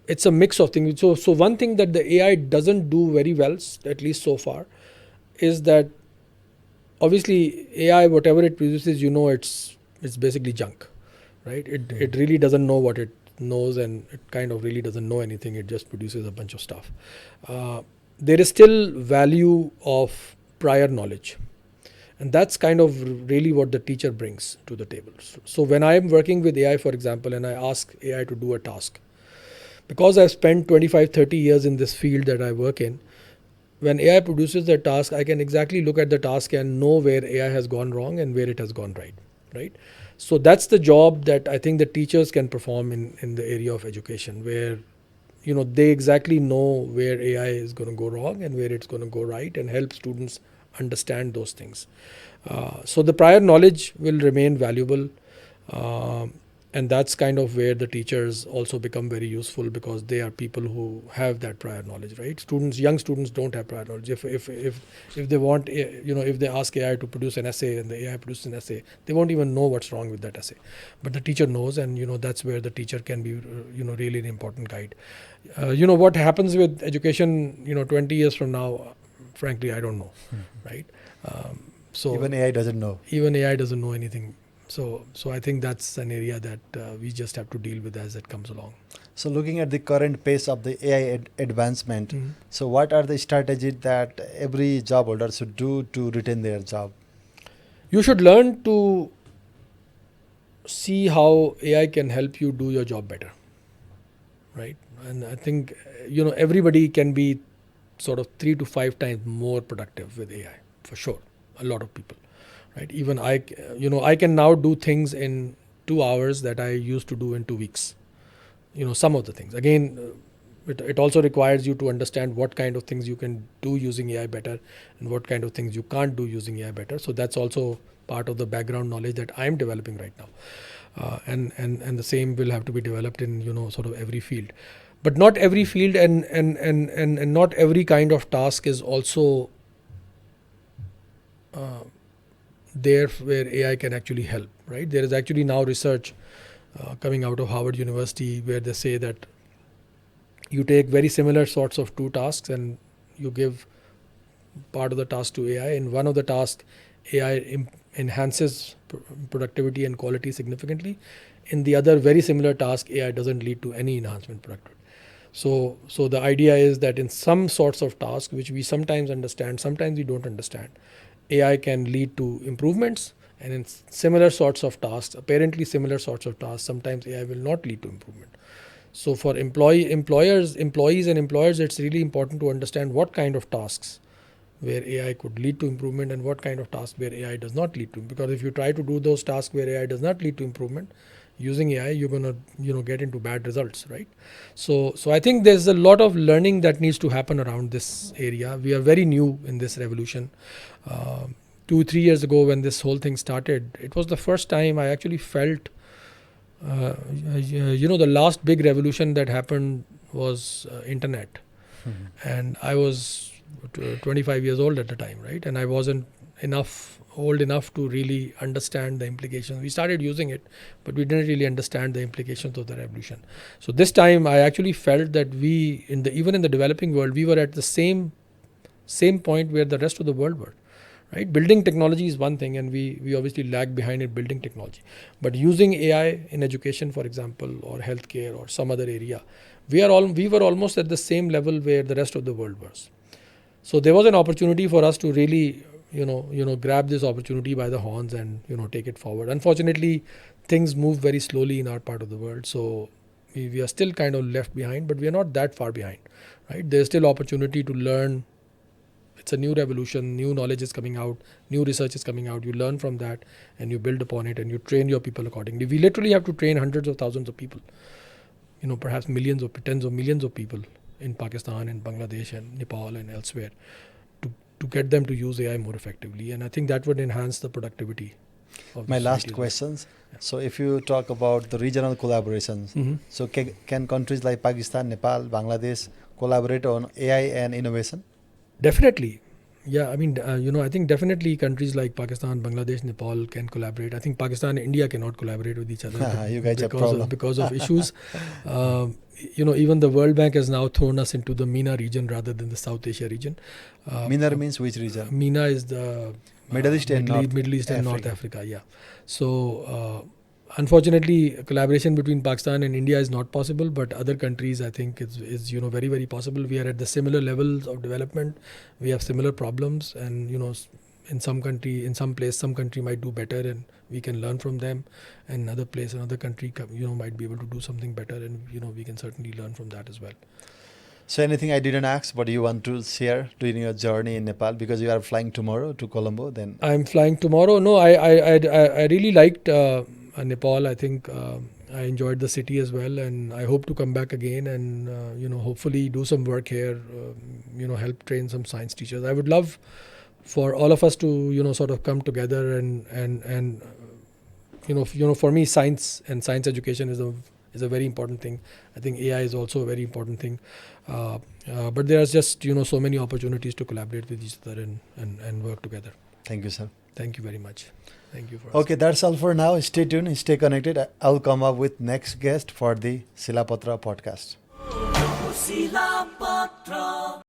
it's a mix of things. So one thing that the AI doesn't do very well, at least so far, is that obviously AI, whatever it produces, it's basically junk, right? It really doesn't know what it knows, and it kind of really doesn't know anything. It just produces a bunch of stuff. There is still value of prior knowledge, and that's kind of really what the teacher brings to the table. So when I am working with AI, for example, and I ask AI to do a task, because I've spent 25, 30 years in this field that I work in, when AI produces the task, I can exactly look at the task and know where AI has gone wrong and where it has gone right? So that's the job that I think the teachers can perform in the area of education, where they exactly know where AI is going to go wrong and where it's going to go right, and help students understand those things. So the prior knowledge will remain valuable, and that's kind of where the teachers also become very useful, because they are people who have that prior knowledge, right? Young students don't have prior knowledge. If they want, if they ask AI to produce an essay and the AI produces an essay, they won't even know what's wrong with that essay. But the teacher knows, and that's where the teacher can be really an important guide. What happens with education 20 years from now, frankly, I don't know, right? So even AI doesn't know. Even AI doesn't know anything. So I think that's an area that we just have to deal with as it comes along. So looking at the current pace of the AI advancement, so what are the strategies that every job holder should do to retain their job? You should learn to see how AI can help you do your job better, right? And I think, everybody can be sort of 3 to 5 times more productive with AI, for sure. A lot of people. Right. Even I can now do things in 2 hours that I used to do in 2 weeks. Some of the things. Again, it also requires you to understand what kind of things you can do using AI better and what kind of things you can't do using AI better. So that's also part of the background knowledge that I'm developing right now. And the same will have to be developed in, sort of every field. But not every field and not every kind of task is also there where AI can actually help, right? There is actually now research coming out of Harvard University where they say that you take very similar sorts of 2 tasks and you give part of the task to AI. In one of the tasks, AI enhances productivity and quality significantly. In the other very similar task, AI doesn't lead to any enhancement productivity. So the idea is that in some sorts of tasks, which we sometimes understand, sometimes we don't understand, AI can lead to improvements, and in similar sorts of tasks, apparently similar sorts of tasks, sometimes AI will not lead to improvement. So for employees and employers, it's really important to understand what kind of tasks where AI could lead to improvement and what kind of tasks where AI does not lead to. Because if you try to do those tasks where AI does not lead to improvement, using AI, you're gonna get into bad results, right? So I think there's a lot of learning that needs to happen around this area. We are very new in this revolution. 2-3 years ago, when this whole thing started, it was the first time I actually felt. The last big revolution that happened was internet, and I was 25 years old at the time, right? And I wasn't old enough to really understand the implications. We started using it, but we didn't really understand the implications of the revolution. So this time, I actually felt that even in the developing world, we were at the same point where the rest of the world were. Right? Building technology is one thing, and we obviously lag behind in building technology. But using AI in education, for example, or healthcare or some other area, we were almost at the same level where the rest of the world was. So there was an opportunity for us to really, grab this opportunity by the horns and take it forward. Unfortunately, things move very slowly in our part of the world, so we are still kind of left behind, but we are not that far behind. Right? There's still opportunity to learn. It's a new revolution, new knowledge is coming out, new research is coming out. You learn from that and you build upon it and you train your people accordingly. We literally have to train hundreds of thousands of people, perhaps millions or tens of millions of people in Pakistan and Bangladesh and Nepal and elsewhere to get them to use AI more effectively. And I think that would enhance the productivity of My the last society. questions. Yeah. So if you talk about the regional collaborations, so can countries like Pakistan, Nepal, Bangladesh collaborate on AI and innovation? Definitely. Yeah, I mean, I think definitely countries like Pakistan, Bangladesh, Nepal can collaborate. I think Pakistan and India cannot collaborate with each other You guys have problem. because of issues. Even the World Bank has now thrown us into the MENA region rather than the South Asia region. MENA means which region? MENA is the Middle East and Middle East and Africa. North Africa. Yeah. So unfortunately, collaboration between Pakistan and India is not possible, but other countries, I think, is very, very possible. We are at the similar levels of development. We have similar problems, and in some country might do better, and we can learn from them. And another country, might be able to do something better, and we can certainly learn from that as well. So anything I didn't ask, but you want to share during your journey in Nepal, because you are flying tomorrow to Colombo? Then I'm flying tomorrow. No, I really liked Nepal. I think I enjoyed the city as well, and I hope to come back again and hopefully do some work here. Help train some science teachers. I would love for all of us to sort of come together and for me, science and science education is a very important thing. I think AI is also a very important thing. But there's just so many opportunities to collaborate with each other and work together. thank you, sir. Thank you very much. Thank you for Okay, that's all for now. Stay tuned, stay connected. I'll come up with next guest for the Shilapatra podcast. Shilapatra.